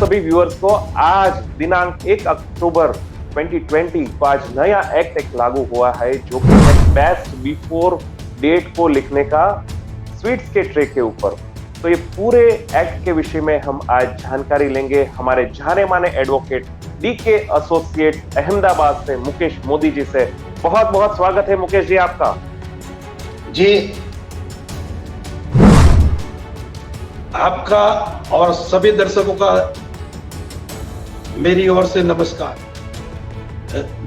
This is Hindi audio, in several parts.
सभी व्यूअर्स को आज दिनांक 1 अक्टूबर 2020 को आज नया एक्ट एक लागू हुआ है जो कि है बेस्ट बिफोर डेट को लिखने का स्वीट्स के ट्रे के ऊपर। तो ये पूरे एक्ट के विषय में हम आज जानकारी लेंगे हमारे जाने माने एडवोकेट डीके एसोसिएट अहमदाबाद से मुकेश मोदी जी से। बहुत बहुत स्वागत है मुकेश जी आपका। जी आपका और सभी दर्शकों का मेरी ओर से नमस्कार।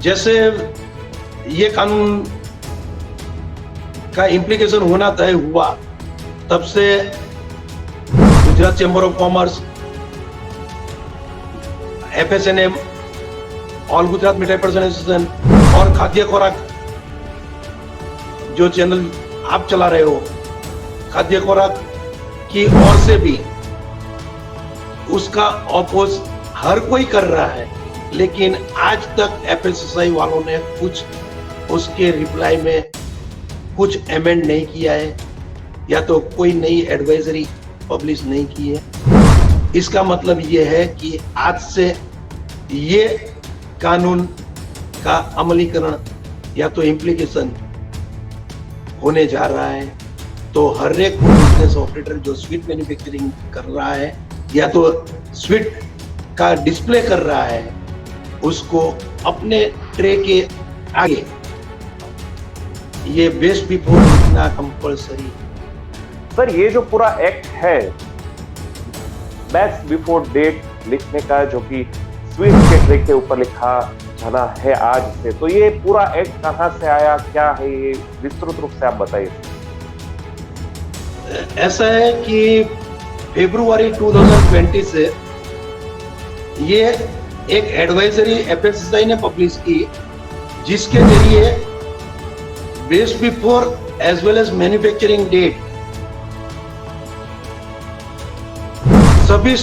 जैसे ये कानून का इम्प्लीकेशन होना तय हुआ तब से Gujarat chamber of commerce, FSNM, all Gujarat मिठाई पर्सन एसोसिएशन और खाद्य खुराक जो चैनल आप चला रहे हो, खाद्य खुराक की ओर से भी उसका ऑपोज हर कोई कर रहा है, लेकिन आज तक FSSAI वालों ने कुछ उसके रिप्लाई में कुछ अमेंड नहीं किया है या तो कोई नई एडवाइजरी पब्लिश नहीं की है। इसका मतलब ये है कि आज से ये कानून का अमलीकरण या तो इम्प्लीकेशन होने जा रहा है। तो हर एक बिजनेस ऑपरेटर जो स्वीट मैन्युफैक्चरिंग कर रहा है या तो स्वीट का डिस्प्ले कर रहा है, उसको अपने ट्रे के आगे ये बेस्ट बिफोर लिखना कंपल्सरी। सर ये जो पूरा एक्ट है बेस्ट बिफोर डेट लिखने का जो कि स्वीट के ट्रे के ऊपर लिखा जाना है आज से, तो ये पूरा एक्ट कहां से आया, क्या है ये विस्तृत रूप से आप बताइए। ऐसा है कि फरवरी 2020 से ये एक एडवाइजरी FSSAI ने पब्लिश की, जिसके जरिए best before as well as manufacturing date सभी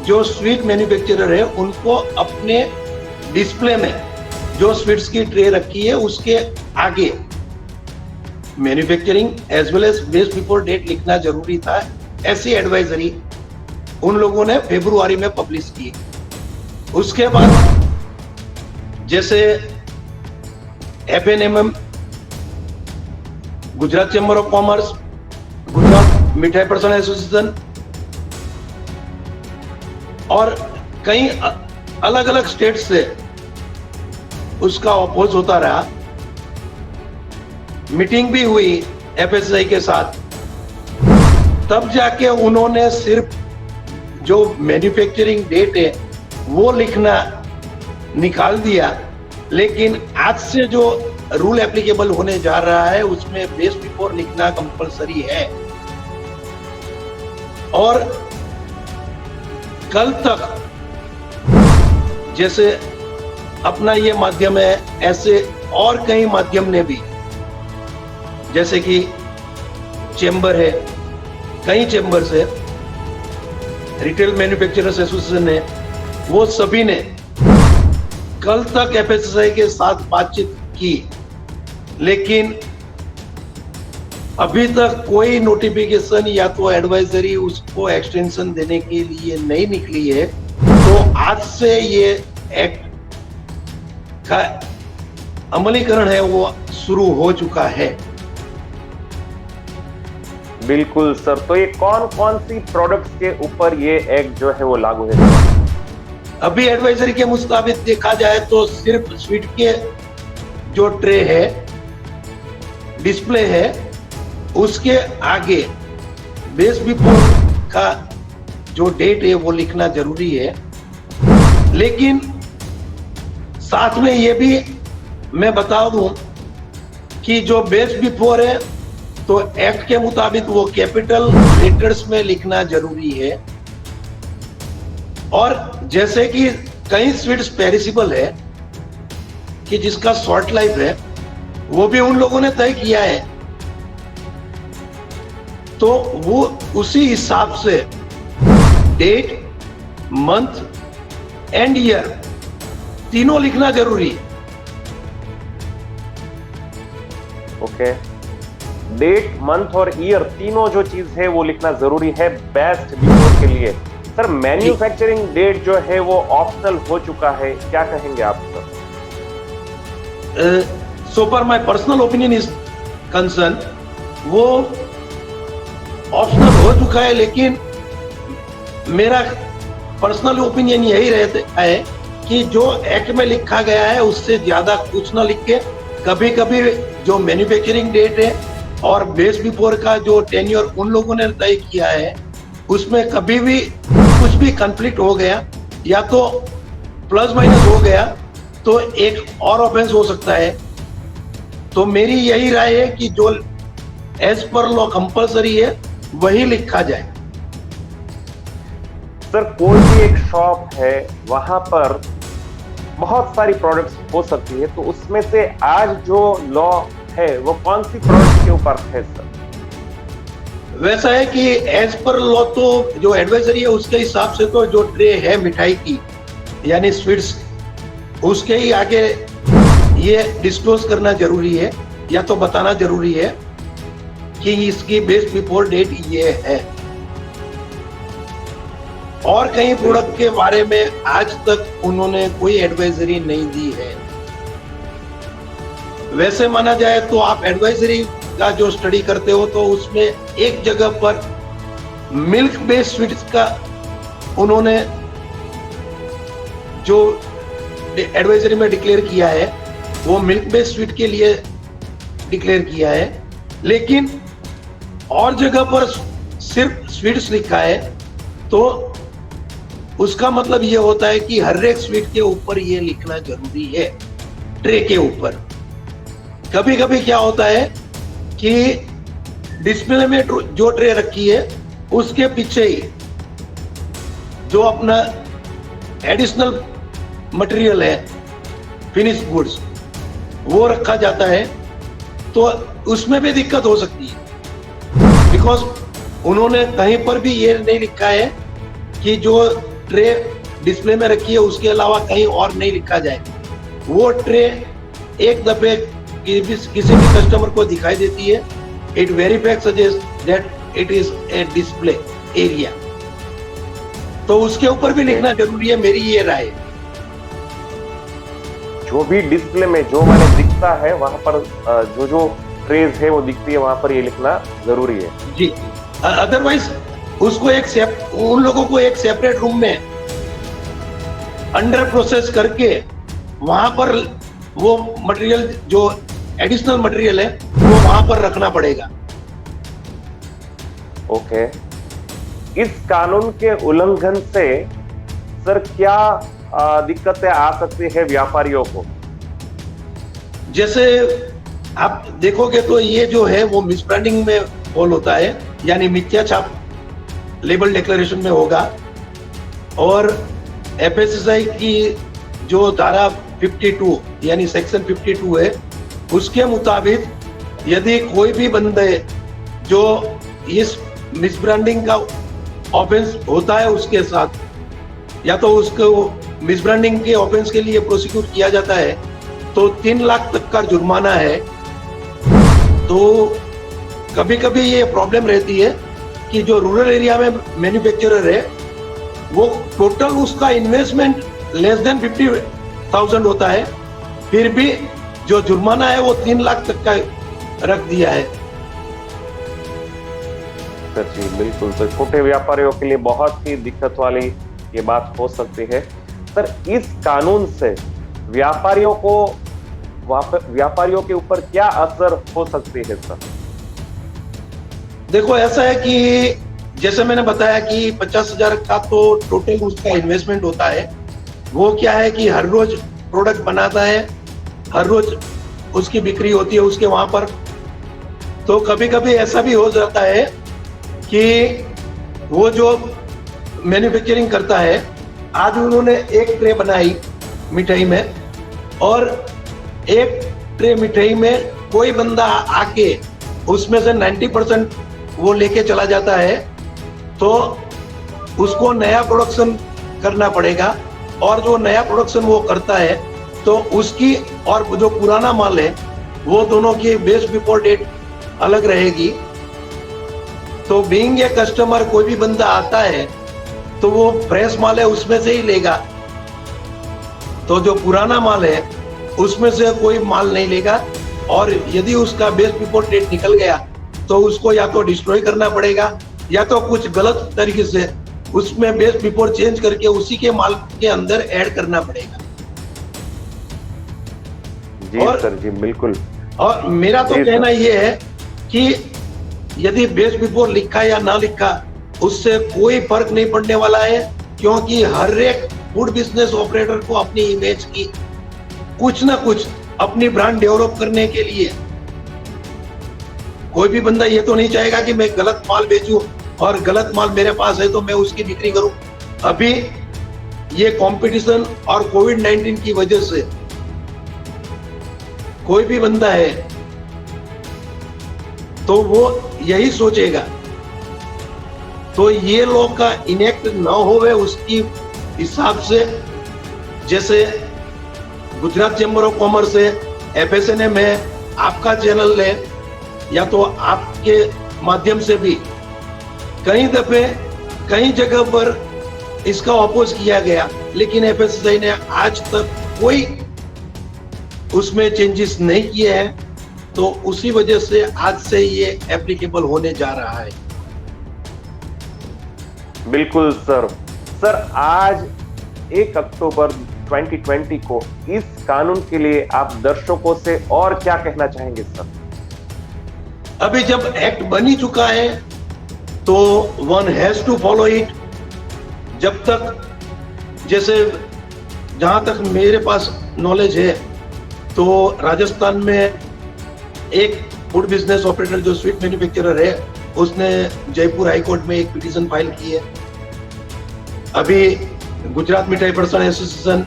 जो स्वीट मैन्युफैक्चरर है उनको अपने डिस्प्ले में जो स्वीट्स की ट्रे रखी है उसके आगे manufacturing as well as best before date लिखना जरूरी था। ऐसी एडवाइजरी उन लोगों ने फरवरी में पब्लिश की। उसके बाद जैसे FNMM, Gujarat chamber of commerce, Gujarat मिठाई पर्सन एसोसिएशन और कई अलग अलग स्टेट से उसका अपोज होता रहा। मीटिंग भी हुई FSSAI के साथ, तब जाके उन्होंने सिर्फ जो मैन्युफैक्चरिंग डेट है वो लिखना निकाल दिया, लेकिन आज से जो रूल एप्लीकेबल होने जा रहा है उसमें बेस्ट बिफोर लिखना कंपलसरी है। और कल तक जैसे अपना ये माध्यम है, ऐसे और कई माध्यम ने भी, जैसे कि चेंबर है, कई चेंबर्स है, रिटेल मैन्युफैक्चरर्स एसोसिएशन है, वो सभी ने कल तक FSSAI के साथ बातचीत की, लेकिन अभी तक कोई नोटिफिकेशन या तो एडवाइजरी उसको एक्सटेंशन देने के लिए नहीं निकली है। तो आज से ये एक्ट का अमलीकरण है वो शुरू हो चुका है। बिल्कुल सर, तो ये कौन कौन सी प्रोडक्ट्स के ऊपर ये एक्ट जो है वो लागू है? अभी एडवाइजरी के मुताबिक देखा जाए तो सिर्फ स्वीट के जो ट्रे है, डिस्प्ले है, उसके आगे बेस्ट बिफोर का जो डेट है वो लिखना जरूरी है। लेकिन साथ में ये भी मैं बता दूं कि जो बेस्ट बिफोर है तो एक्ट के मुताबिक वो कैपिटल लेटर्स में लिखना जरूरी है। और जैसे कि कई स्वीट्स पेरिसेबल है कि जिसका शॉर्ट लाइफ है, वो भी उन लोगों ने तय किया है, तो वो उसी हिसाब से डेट, मंथ एंड ईयर तीनों लिखना जरूरी है। ओके, डेट, मंथ और ईयर तीनों जो चीज है वो लिखना जरूरी है बेस्ट बिफोर के लिए। सर मैन्युफैक्चरिंग डेट जो है वो ऑप्शनल हो चुका है, क्या कहेंगे आप सर? सो पर my personal opinion is concern, वो ऑप्शनल हो चुका है, लेकिन मेरा पर्सनल ओपिनियन यही रहता है कि जो एक्ट में लिखा गया है उससे ज्यादा कुछ ना लिख के, कभी कभी जो मैन्युफैक्चरिंग डेट है और बेस बिफोर का जो टेन्योर उन लोगों ने तय किया है उसमें कभी भी कुछ भी कॉन्फ्लिक्ट हो गया या तो प्लस माइनस हो गया तो एक और ऑफेंस हो सकता है। तो मेरी यही राय है कि जो एज पर लॉ कंपलसरी है वही लिखा जाए। सर कोई भी एक शॉप है, वहां पर बहुत सारी प्रोडक्ट्स हो सकती है, तो उसमें से आज जो लॉ है वो कौन सी प्रोडक्ट के ऊपर है सर? वैसा है कि एज पर लॉ तो जो एडवाइजरी है उसके हिसाब से तो जो ट्रे है मिठाई की यानी स्वीट्स, उसके ही आगे ये डिस्क्लोज करना जरूरी है या तो बताना जरूरी है कि इसकी बेस बिफोर डेट ये है। और कई प्रोडक्ट के बारे में आज तक उन्होंने कोई एडवाइजरी नहीं दी है। वैसे माना जाए तो आप एडवाइजरी का जो स्टडी करते हो तो उसमें एक जगह पर मिल्क बेस्ड स्वीट्स का उन्होंने जो एडवाइजरी में डिक्लेयर किया है वो मिल्क बेस्ड स्वीट के लिए डिक्लेयर किया है, लेकिन और जगह पर सिर्फ स्वीट्स लिखा है तो उसका मतलब ये होता है कि हर एक स्वीट के ऊपर ये लिखना जरूरी है, ट्रे के ऊपर। कभी कभी क्या होता है कि डिस्प्ले में जो ट्रे रखी है उसके पीछे ही जो अपना एडिशनल मटेरियल है फिनिश गुड्स वो रखा जाता है, तो उसमें भी दिक्कत हो सकती है बिकॉज उन्होंने कहीं पर भी ये नहीं लिखा है कि जो ट्रे डिस्प्ले में रखी है उसके अलावा कहीं और नहीं लिखा जाए। वो ट्रे एक दफे किसी भी कस्टमर को दिखाई देती है, it verify suggest that it is a display area, तो उसके ऊपर भी लिखना जरूरी है, मेरी ये राय है। जो भी डिस्प्ले में जो मैंने दिखता है वहां पर जो जो ट्रेज है वो दिखती है वहां पर ये लिखना जरूरी है जी। अदरवाइज उसको उन लोगों को एक सेपरेट रूम में अंडर प्रोसेस करके वहां पर वो मटेरियल जो एडिशनल मटेरियल है वो वहां पर रखना पड़ेगा। ओके, इस कानून के उल्लंघन से सर क्या दिक्कतें आ सकती है व्यापारियों को? जैसे आप देखोगे तो ये जो है वो मिसब्रांडिंग में फॉल होता है, यानी मिथ्या छाप लेबल डिक्लेरेशन में होगा। और एफएसएसआई की जो धारा 52 यानी सेक्शन 52 है उसके मुताबिक यदि कोई भी बंदे जो इस मिसब्रांडिंग का ऑफेंस होता है उसके साथ या तो उसको मिसब्रांडिंग के ऑफेंस के लिए प्रोसिक्यूट किया जाता है तो 3 लाख तक का जुर्माना है। तो कभी कभी ये प्रॉब्लम रहती है कि जो रूरल एरिया में मैन्युफैक्चरर है वो टोटल उसका इन्वेस्टमेंट लेस देन 50,000 होता है, फिर भी जो जुर्माना है वो 3 लाख तक का रख दिया है। सर जी बिल्कुल, तो छोटे व्यापारियों के लिए बहुत ही दिक्कत वाली ये बात हो सकती है। सर इस कानून से व्यापारियों के ऊपर क्या असर हो सकती है सर? देखो ऐसा है कि जैसे मैंने बताया कि 50,000 का तो टोटल उसका इन्वेस्टमेंट होता है। वो क्या है कि हर रोज प्रोडक्ट बनाता है, हर रोज उसकी बिक्री होती है उसके वहां पर। तो कभी कभी ऐसा भी हो जाता है कि वो जो मैन्युफैक्चरिंग करता है, आज उन्होंने एक ट्रे बनाई मिठाई में और एक ट्रे मिठाई में कोई बंदा आके उसमें से 90% वो लेके चला जाता है, तो उसको नया प्रोडक्शन करना पड़ेगा। और जो नया प्रोडक्शन वो करता है तो उसकी और जो पुराना माल है वो दोनों की बेस बिफोर डेट अलग रहेगी। तो बीइंग ए कस्टमर कोई भी बंदा आता है तो वो फ्रेश माल है उसमें से ही लेगा, तो जो पुराना माल है उसमें से कोई माल नहीं लेगा। और यदि उसका बेस्ट बिफोर डेट निकल गया तो उसको या तो डिस्ट्रॉय करना पड़ेगा या तो कुछ गलत तरीके से उसमें बेस्ट बिफोर चेंज करके उसी के माल के अंदर ऐड करना पड़ेगा। जी सर जी, बिल्कुल। और मेरा तो कहना यह है कि यदि बेस्ट बिफोर लिखा या ना लिखा उससे कोई फर्क नहीं पड़ने वाला है, क्योंकि हर एक फूड बिजनेस ऑपरेटर को अपनी इमेज की कुछ ना कुछ अपनी ब्रांड डेवलप करने के लिए, कोई भी बंदा ये तो नहीं चाहेगा कि मैं गलत माल बेचूं और गलत माल मेरे पास है तो मैं उसकी बिक्री करूं। अभी ये कंपटीशन और कोविड-19 की वजह से कोई भी बंदा है तो वो यही सोचेगा, तो ये लोग का इनेक्ट ना होवे उसकी हिसाब से, जैसे गुजरात चैम्बर ऑफ कॉमर्स है, FSNM है, आपका चैनल है, या तो आपके माध्यम से भी कई दफे कई जगह पर इसका अपोज किया गया, लेकिन FSSAI ने आज तक कोई उसमें चेंजेस नहीं किए हैं, तो उसी वजह से आज से ये एप्लीकेबल होने जा रहा है। बिल्कुल सर। सर, आज 1 अक्टूबर 2020 को इस कानून के लिए आप दर्शकों से और क्या कहना चाहेंगे सर? अभी जब एक्ट बन ही चुका है तो one has to follow it. जब तक, जैसे जहां तक मेरे पास नॉलेज है तो राजस्थान में एक फूड बिजनेस ऑपरेटर जो स्वीट मैन्युफैक्चरर है उसने जयपुर हाई कोर्ट में एक पिटीशन फाइल की है। अभी गुजरात मिठाई person association,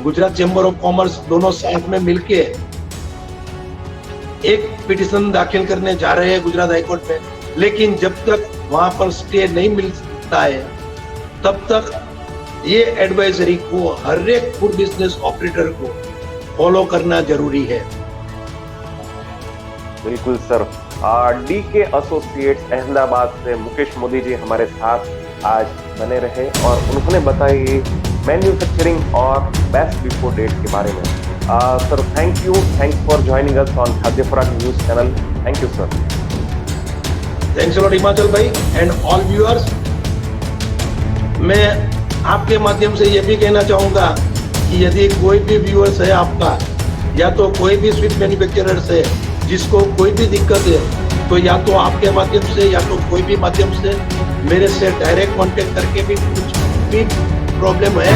Gujarat chamber of commerce दोनों साथ में मिलके एक पिटीशन दाखिल करने जा रहे हैं गुजरात हाई कोर्ट में। लेकिन जब तक वहां पर स्टे नहीं मिलता है तब तक ये एडवाइजरी को हर एक फूड बिजनेस ऑपरेटर को फॉलो करना जरूरी है। बिल्कुल सर। DK एसोसिएट्स अहमदाबाद से मुकेश मोदी जी हमारे साथ आज बने रहे और उन्होंने बताई मैन्युफैक्चरिंग और बेस्ट बिफोर डेट के बारे में। Sir, thanks for joining us on खाद्य खुराक news channel. Thank you sir. Thanks a lot Himachal भाई एंड ऑल व्यूअर्स। मैं आपके माध्यम से ये भी कहना चाहूंगा कि यदि कोई भी व्यूअर्स है आपका, या तो कोई भी स्वीट मैन्युफैक्चरर्स है जिसको कोई भी दिक्कत है, तो या तो आपके माध्यम से या तो कोई भी माध्यम से मेरे से डायरेक्ट कांटेक्ट करके भी कुछ भी प्रॉब्लम है